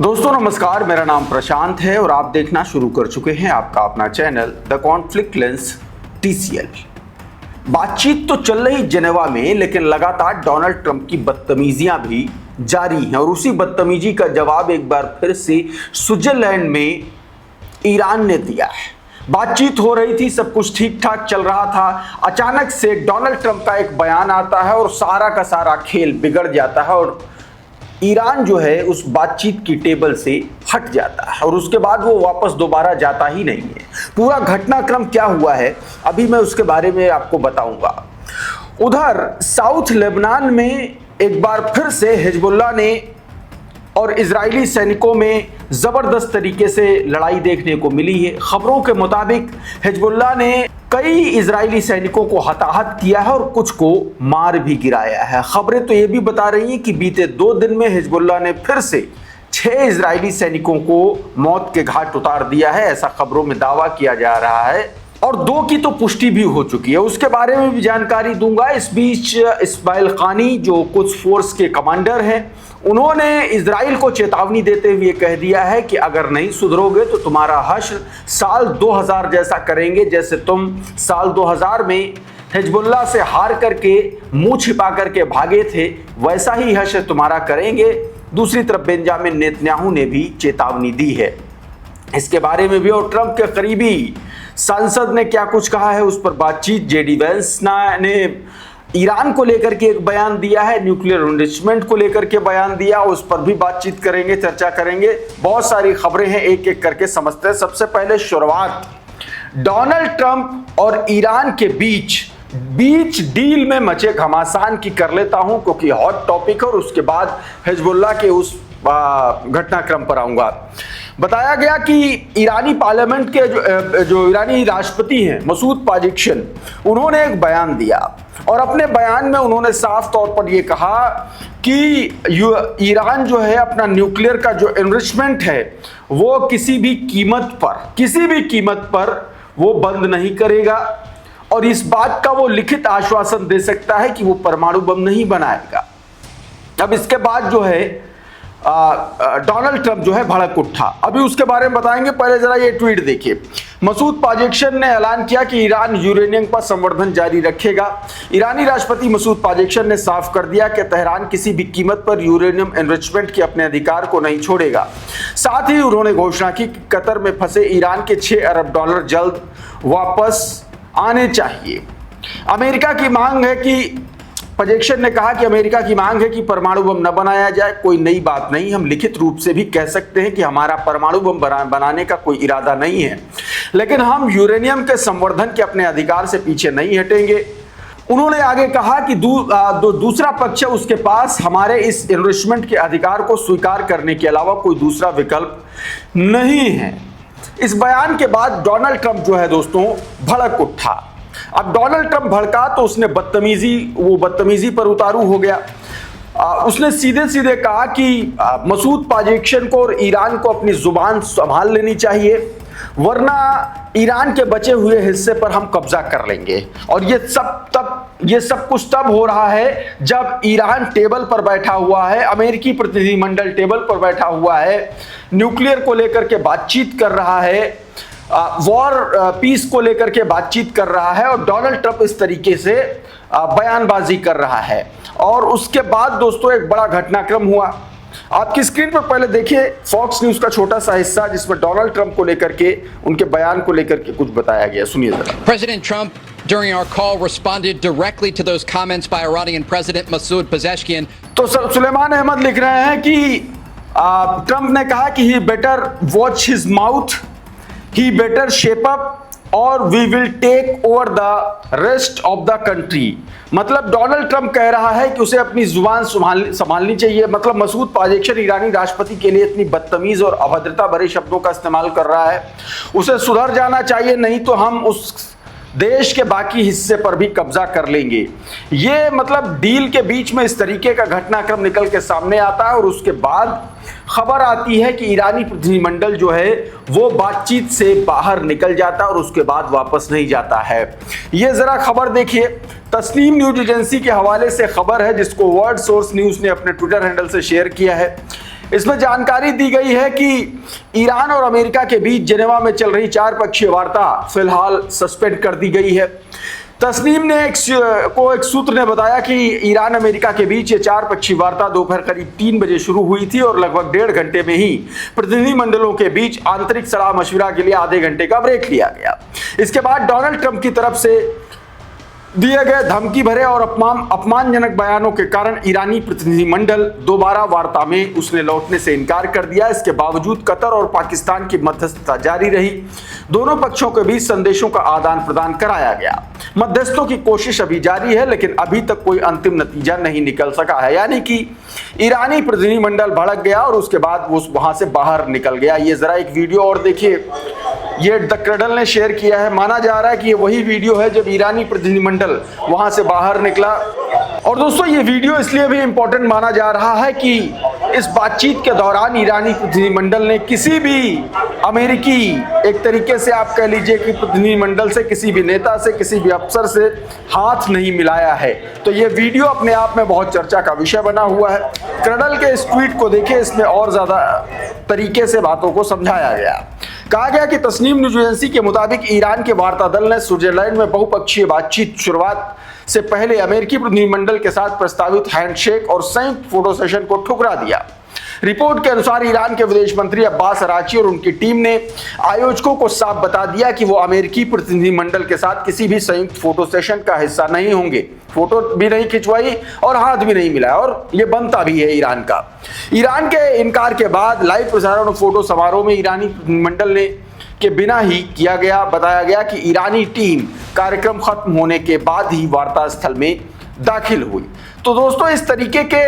दोस्तों नमस्कार, मेरा नाम प्रशांत है और आप देखना शुरू कर चुके हैं आपका अपना channel the conflict lens TCL। बातचीत तो चल रही जेनेवा में, लेकिन लगातार डोनाल्ड ट्रंप की बदतमीजियां भी जारी हैं और उसी बदतमीजी का जवाब एक बार फिर से स्विट्जरलैंड में ईरान ने दिया है। बातचीत हो रही थी, सब कुछ ठीक ठाक चल रहा था, अचानक से डोनाल्ड ट्रंप का एक बयान आता है और सारा का सारा खेल बिगड़ जाता है और ईरान जो है उस बातचीत की टेबल से हट जाता है और उसके बाद वो वापस दोबारा जाता ही नहीं है। पूरा घटनाक्रम क्या हुआ है अभी मैं उसके बारे में आपको बताऊंगा। उधर साउथ लेबनान में एक बार फिर से हिजबुल्लाह ने और इजरायली सैनिकों में जबरदस्त तरीके से लड़ाई देखने को मिली है। खबरों के मुताबिक हिजबुल्लाह ने कई इजरायली सैनिकों को हताहत किया है और कुछ को मार भी गिराया है। खबरें तो ये भी बता रही हैं कि बीते 2 दिन में हिजबुल्लाह ने फिर से 6 इजरायली सैनिकों को मौत के घाट उतार दिया है, ऐसा खबरों में दावा किया जा रहा है और 2 की तो पुष्टि भी हो चुकी है, उसके बारे में भी जानकारी दूंगा। इस बीच इस्माइल खानी जो कुछ फोर्स के कमांडर हैं, उन्होंने इजराइल को चेतावनी देते हुए कह दिया है कि अगर नहीं सुधरोगे तो तुम्हारा हश्र साल 2000 जैसा करेंगे, जैसे तुम साल 2000 में हिजबुल्लाह से हार करके मुंह छिपा करके भागे थे, वैसा ही हश्र तुम्हारा करेंगे। दूसरी तरफ बेंजामिन नेतन्याहू ने भी चेतावनी दी है इसके बारे में भी। और ट्रंप के करीबी सांसद ने क्या कुछ कहा है उस पर बातचीत। जेडी वेंस ने ईरान को लेकर के एक बयान दिया है, न्यूक्लियर एनरिचमेंट को लेकर के बयान दिया, उस पर भी बातचीत करेंगे, चर्चा करेंगे। बहुत सारी खबरें हैं, एक एक करके समझते हैं। सबसे पहले शुरुआत डोनाल्ड ट्रंप और ईरान के बीच डील में मचे घमासान की कर लेता हूं क्योंकि हॉट टॉपिक है और उसके बाद हिजबुल्लाह के उस घटनाक्रम पर आऊंगा। बताया गया कि ईरानी पार्लियामेंट के जो ईरानी राष्ट्रपति हैं मसूद पाजेक्शन, उन्होंने एक बयान दिया और अपने बयान में उन्होंने साफ तौर पर यह कहा कि ईरान जो है अपना न्यूक्लियर का जो एनरिचमेंट है वो किसी भी कीमत पर वो बंद नहीं करेगा और इस बात का वो लिखित आश्वासन दे सकता है कि वो परमाणु बम नहीं बनाएगा। अब इसके बाद जो है डोनाल्ड ट्रंप जो है भड़क उठा। अभी उसके बारे में बताएंगे, पहले जरा ये ट्वीट देखिए। मसूद पाजेक्शन ने ऐलान किया कि ईरान यूरेनियम पर संवर्धन जारी रखेगा। ईरानी राष्ट्रपति मसूद पाजेक्शन ने साफ कर दिया कि तेहरान किसी भी कीमत पर यूरेनियम एनरिचमेंट के अपने अधिकार को नहीं छोड़ेगा। साथ ही उन्होंने घोषणा की कि कतर में फंसे ईरान के $6 अरब जल्द वापस आने चाहिए। अमेरिका की मांग है कि पाजेक्शन ने कहा कि अमेरिका की मांग है कि परमाणु बम न बनाया जाए। कोई नई बात नहीं, हम लिखित रूप से भी कह सकते हैं कि हमारा परमाणु बम बनाने का कोई इरादा नहीं है, लेकिन हम यूरेनियम के संवर्धन के अपने अधिकार से पीछे नहीं हटेंगे। उन्होंने आगे कहा कि दूसरा पक्ष है उसके पास हमारे इस एनरिचमेंट के अधिकार को स्वीकार करने के अलावा कोई दूसरा विकल्प नहीं है। इस बयान के बाद डोनाल्ड ट्रंप जो है दोस्तों भड़क उठा। अब डोनाल्ड ट्रंप भड़का तो उसने बदतमीजी पर उतारू हो गया। उसने सीधे सीधे कहा कि मसूद पाजेक्शन को और ईरान को अपनी जुबान संभाल लेनी चाहिए, वरना ईरान के बचे हुए हिस्से पर हम कब्जा कर लेंगे। और ये सब कुछ तब हो रहा है जब ईरान टेबल पर बैठा हुआ है, अमेरिकी प्रतिनिधिमंडल टेबल पर बैठा हुआ है, न्यूक्लियर को लेकर के बातचीत कर रहा है, वॉर पीस को लेकर के बातचीत कर रहा है और डोनाल्ड ट्रंप इस तरीके से बयानबाजी कर रहा है। और उसके बाद दोस्तों एक बड़ा घटनाक्रम हुआ। आपकी स्क्रीन पर पहले देखिए फॉक्स न्यूज का छोटा सा हिस्सा जिसमें डोनाल्ड ट्रंप को लेकर के, उनके बयान को लेकर के कुछ बताया गया। सुनिए जरा। President Trump during our call responded directly to those comments by Iranian President Masoud Pezeshkian। तो सुलेमान अहमद लिख रहे हैं कि ट्रंप ने कहा कि he better watch his mouth, he better shape up और we will take over the rest of the country। मतलब डोनाल्ड ट्रंप कह रहा है कि उसे अपनी जुबान संभालनी चाहिए। मतलब मसूद पाजेक्शन ईरानी राष्ट्रपति के लिए इतनी बदतमीज और अभद्रता भरे शब्दों का इस्तेमाल कर रहा है, उसे सुधर जाना चाहिए, नहीं तो हम देश के बाकी हिस्से पर भी कब्जा कर लेंगे। ये मतलब डील के बीच में इस तरीके का घटनाक्रम निकल के सामने आता है और उसके बाद खबर आती है कि ईरानी प्रतिनिधिमंडल जो है वो बातचीत से बाहर निकल जाता है और उसके बाद वापस नहीं जाता है। ये जरा खबर देखिए, तस्नीम न्यूज एजेंसी के हवाले से खबर है जिसको वर्ल्ड सोर्स न्यूज ने अपने ट्विटर हैंडल से शेयर किया है। इसमें जानकारी दी गई है कि ईरान और अमेरिका के बीच जेनेवा में चल रही 4 पक्षीय वार्ता फिलहाल सस्पेंड कर दी गई है। तस्नीम ने एक सूत्र ने बताया कि ईरान अमेरिका के बीच ये 4 पक्षीय वार्ता दोपहर करीब 3 बजे शुरू हुई थी और लगभग 1.5 घंटे में ही प्रतिनिधिमंडलों के बीच आंतरिक सलाह मशविरा के लिए आधे घंटे का ब्रेक लिया गया। इसके बाद डोनाल्ड ट्रंप की तरफ से दिए गए धमकी भरे और अपमानजनक बयानों के कारण ईरानी प्रतिनिधिमंडल दोबारा वार्ता में उसने लौटने से इनकार कर दिया। इसके बावजूद कतर और पाकिस्तान की मध्यस्थता जारी रही। दोनों पक्षों के बीच संदेशों का आदान प्रदान कराया गया। मध्यस्थों की कोशिश अभी जारी है लेकिन अभी तक कोई अंतिम नतीजा नहीं निकल सका है, यानी कि ईरानी प्रतिनिधिमंडल भड़क गया और उसके बाद वो वहां से बाहर निकल गया। ये जरा एक वीडियो और देखिए, ये द क्रडल ने शेयर किया है। माना जा रहा है कि ये वही वीडियो है जब ईरानी प्रतिनिधिमंडल वहां से बाहर निकला। और दोस्तों ये वीडियो इसलिए भी इंपॉर्टेंट माना जा रहा है कि इस बातचीत के दौरान ईरानी प्रतिनिधिमंडल ने किसी भी अमेरिकी, एक तरीके से आप कह लीजिए कि प्रतिनिधिमंडल से, किसी भी नेता से, किसी भी अफसर से हाथ नहीं मिलाया है। तो ये वीडियो अपने आप में बहुत चर्चा का विषय बना हुआ है। क्रडल के इस ट्वीट को देखिए, इसमें और ज्यादा तरीके से बातों को समझाया गया। कहा गया कि तस्नीम न्यूज एजेंसी के मुताबिक ईरान के वार्ता दल ने स्विट्जरलैंड में बहुपक्षीय बातचीत शुरुआत से पहले अमेरिकी प्रतिनिधिमंडल के साथ प्रस्तावित हैंडशेक और संयुक्त फोटो सेशन को ठुकरा दिया। रिपोर्ट के अनुसार ईरान के विदेश मंत्री अब्बास अराची और उनकी टीम ने आयोजकों को साफ बता दिया कि वो अमेरिकी प्रतिनिधिमंडल के साथ किसी भी संयुक्त फोटो सेशन का हिस्सा नहीं होंगे। फोटो भी नहीं खिंचवाई और हाथ भी नहीं मिलाया और ये बनता भी है ईरान का। ईरान के इनकार के बाद लाइव प्रसारण और फोटो समारोह में ईरानी प्रतिनिधिमंडल ने के बिना ही किया गया। बताया गया कि ईरानी टीम कार्यक्रम खत्म होने के बाद ही वार्ता स्थल में दाखिल हुई। तो दोस्तों इस तरीके के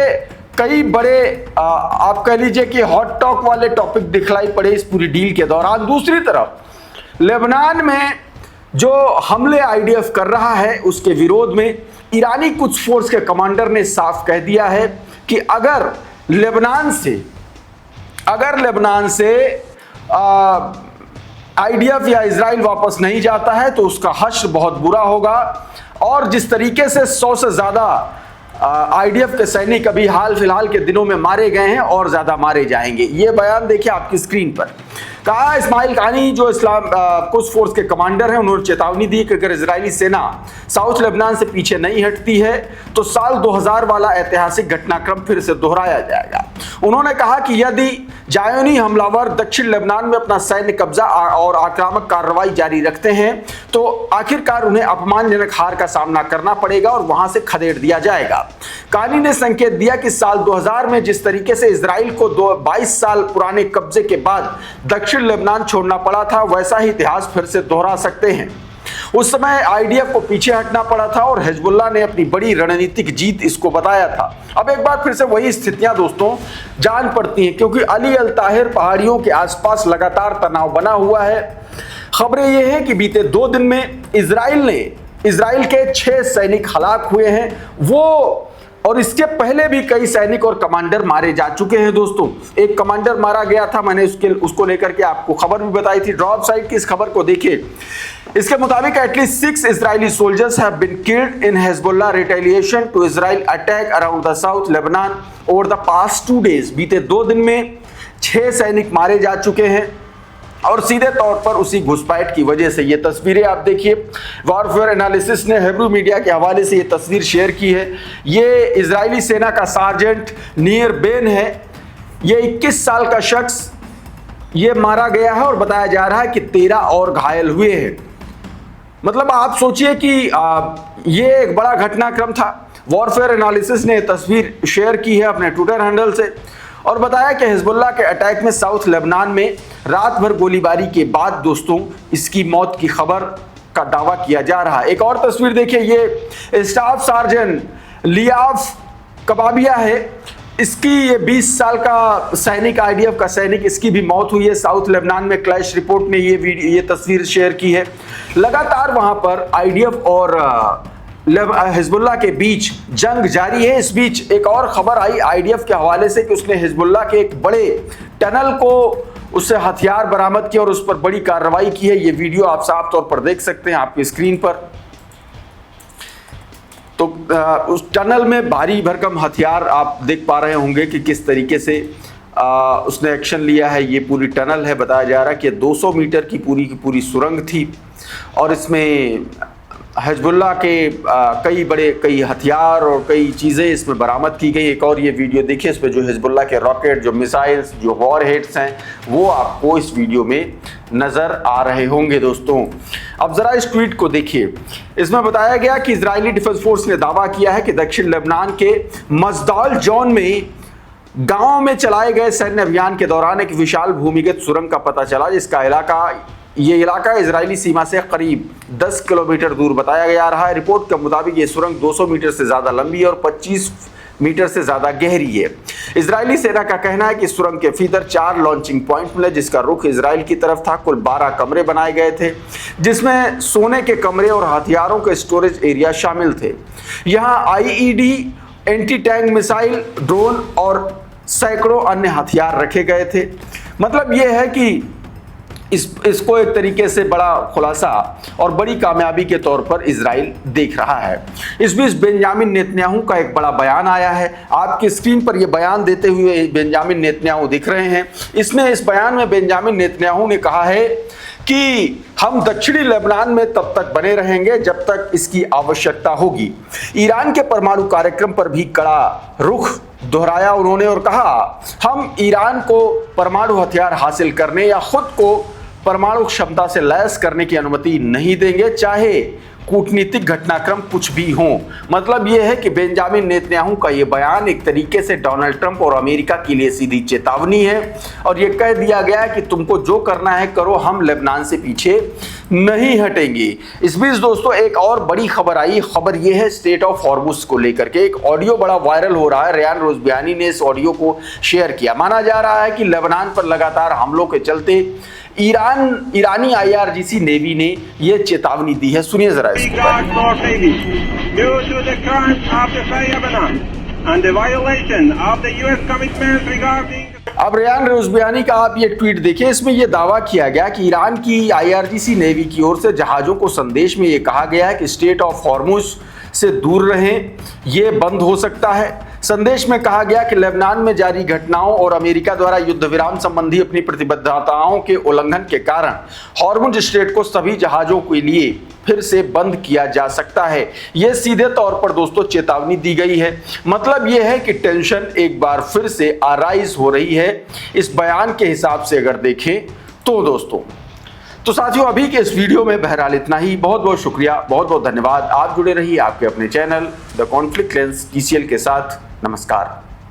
कई बड़े आप कह लीजिए कि हॉट टॉक वाले टॉपिक दिखलाई पड़े इस पूरी डील के दौरान। दूसरी तरफ लेबनान में जो हमले आईडीएफ कर रहा है उसके विरोध में ईरानी कुछ फोर्स के कमांडर ने साफ कह दिया है कि अगर लेबनान से आईडीएफ या इजराइल वापस नहीं जाता है तो उसका हश्र बहुत बुरा होगा। और जिस तरीके से 100 से ज्यादा आईडीएफ के सैनिक अभी हाल फिलहाल के दिनों में मारे गए हैं और ज्यादा मारे जाएंगे। ये बयान देखिए आपकी स्क्रीन पर। कहा इस्माइल कानी जो इस्लाम कुछ फोर्स के कमांडर हैं, उन्होंने चेतावनी दी कि अगर इजरायली सेना साउथ लेबनान से पीछे नहीं हटती है तो साल 2000 वाला ऐतिहासिक घटनाक्रम फिर से दोहराया जाएगा। उन्होंने कहा कि यदि जायोनी हमलावर दक्षिण लेबनान में अपना सैन्य कब्जा और आक्रामक कार्रवाई जारी रखते हैं तो आखिरकार उन्हें अपमानजनक हार का सामना करना पड़ेगा और वहां से खदेड़ दिया जाएगा। कानी ने संकेत दिया कि साल 2000 में जिस तरीके से इजराइल को 22 साल पुराने कब्जे के बाद दक्षिण लेबनान छोड़ना पड़ा था, वैसा ही इतिहास फिर से दोहरा सकते हैं। उस समय आईडीएफ को पीछे हटना पड़ा था और हिजबुल्लाह ने अपनी बड़ी रणनीतिक जीत इसको बताया था। अब एक बार फिर से वही स्थितियां दोस्तों जान पड़ती हैं क्योंकि अली अल ताहिर पहाड़ियों के आसपास लगातार तनाव बना हुआ है। खबरें ये हैं कि बीते 2 दिन में इजराइल के 6 सैनिक हलाक हुए हैं और इसके पहले भी कई सैनिक और कमांडर मारे जा चुके हैं। दोस्तों एक कमांडर मारा गया था, मैंने उसको लेकर के आपको खबर भी बताई थी। ड्रॉप साइट की इस खबर को देखिए। इसके मुताबिक at least 6 Israeli soldiers have been killed in Hezbollah retaliation to Israel attack around the south Lebanon over the past 2 days. बीते 2 दिन में 6 सैनिक मारे जा चुके हैं और सीधे तौर पर उसी घुसपैठ की वजह से। ये तस्वीरें आप देखिए, वॉरफेयर एनालिसिस ने हेब्रू मीडिया के हवाले से ये तस्वीर शेयर की है। ये इजरायली सेना का सार्जेंट नीर बेन है। ये 21 साल का शख्स ये मारा गया है और बताया जा रहा है कि 13 और घायल हुए हैं। मतलब आप सोचिए कि ये एक बड़ा घटनाक्रम था। वॉरफेयर एनालिसिस ने तस्वीर शेयर की है अपने ट्विटर हैंडल से और बताया कि हिजबुल्लाह के अटैक में साउथ लेबनान में रात भर गोलीबारी के बाद दोस्तों इसकी मौत की खबर का दावा किया जा रहा है। एक और तस्वीर देखिए, ये स्टाफ सार्जेंट लियाफ कबाबिया है इसकी ये 20 साल का सैनिक, आईडीएफ का सैनिक, इसकी भी मौत हुई है। साउथ लेबनान में क्लैश रिपोर्ट ने ये तस्वीर शेयर की है। लगातार वहां पर आईडीएफ और हिजबुल्लाह के बीच जंग जारी है। इस बीच एक और खबर आई आईडीएफ के हवाले से कि उसने हिजबुल्लाह के एक बड़े टनल को, उससे हथियार बरामद किए और उस पर बड़ी कार्रवाई की है। ये वीडियो आप साफ तौर पर देख सकते हैं आपकी स्क्रीन पर। तो उस टनल में भारी भरकम हथियार आप देख पा रहे होंगे कि किस तरीके से उसने एक्शन लिया है। ये पूरी टनल है, बताया जा रहा है कि 200 मीटर की पूरी सुरंग थी और इसमें हिजबुल्लाह के कई हथियार और कई चीज़ें इसमें बरामद की गई। एक और ये वीडियो देखिए, इसमें जो हिजबुल्लाह के रॉकेट, जो मिसाइल्स, जो वॉर हेड्स हैं, वो आपको इस वीडियो में नज़र आ रहे होंगे दोस्तों। अब ज़रा इस ट्वीट को देखिए। इसमें बताया गया कि इजरायली डिफेंस फोर्स ने दावा किया है कि दक्षिण लेबनान के मजदाल जोन में गाँव में चलाए गए सैन्य अभियान के दौरान एक विशाल भूमिगत सुरंग का पता चला, जिसका ये इलाका इजरायली सीमा से करीब 10 किलोमीटर दूर बताया जा रहा है। रिपोर्ट के मुताबिक ये सुरंग 200 मीटर से ज़्यादा लंबी है और 25 मीटर से ज़्यादा गहरी है। इजरायली सेना का कहना है कि सुरंग के भीतर 4 लॉन्चिंग पॉइंट मिले, जिसका रुख इजराइल की तरफ था। कुल 12 कमरे बनाए गए थे, जिसमें सोने के कमरे और हथियारों के स्टोरेज एरिया शामिल थे। यहाँ IED, anti tank missile, drone और सैकड़ों अन्य हथियार रखे गए थे। मतलब यह है कि इसको एक तरीके से बड़ा खुलासा और बड़ी कामयाबी के तौर पर इजराइल देख रहा है। इस बीच बेंजामिन नेतन्याहू का एक बड़ा बयान आया है। आपकी स्क्रीन पर यह बयान देते हुए बेंजामिन नेतन्याहू दिख रहे हैं। इस बयान में बेंजामिन नेतन्याहू ने कहा है कि हम दक्षिणी लेबनान में तब तक बने रहेंगे जब तक इसकी आवश्यकता होगी। ईरान के परमाणु कार्यक्रम पर भी कड़ा रुख दोहराया उन्होंने और कहा, हम ईरान को परमाणु हथियार हासिल करने या खुद को परमाणु क्षमता से लैस करने की अनुमति नहीं देंगे, चाहे कूटनीतिक घटनाक्रम कुछ भी हो। मतलब यह है कि बेंजामिन नेतन्याहू का यह बयान एक तरीके से डोनाल्ड ट्रंप और अमेरिका के लिए सीधी चेतावनी है और यह कह दिया गया है कि तुमको जो करना है करो, हम लेबनान से पीछे नहीं हटेंगे। इस बीच दोस्तों एक और बड़ी खबर आई। खबर यह है स्ट्रेट ऑफ हॉर्मुज को लेकर के। एक ऑडियो बड़ा वायरल हो रहा है। रेयान रोज़बियानी ने इस ऑडियो को शेयर किया। माना जा रहा है कि लेबनान पर लगातार हमलों के चलते ईरानी आईआरजीसी नेवी ने यह चेतावनी दी है। सुनिए जरा इसको। अब रेयान रोज़बियानी का आप ये ट्वीट देखिए। इसमें यह दावा किया गया कि ईरान की आईआरजीसी नेवी की ओर से जहाजों को संदेश में यह कहा गया है कि स्ट्रेट ऑफ हॉर्मुज से दूर रहें, ये बंद हो सकता है। संदेश में कहा गया कि लेबनान में जारी घटनाओं और अमेरिका द्वारा युद्ध विराम संबंधी अपनी प्रतिबद्धताओं के उल्लंघन के कारण हॉर्मुज स्ट्रेट को सभी जहाजों के लिए फिर से बंद किया जा सकता है। यह सीधे तौर पर दोस्तों चेतावनी दी गई है। मतलब यह है कि टेंशन एक बार फिर से अराइज हो रही है इस बयान के हिसाब से अगर देखें तो दोस्तों। तो साथियों अभी के इस वीडियो में बहरहाल इतना ही। बहुत बहुत शुक्रिया, बहुत बहुत धन्यवाद। आप जुड़े रहिए आपके अपने channel the conflict lens TCL के साथ। नमस्कार।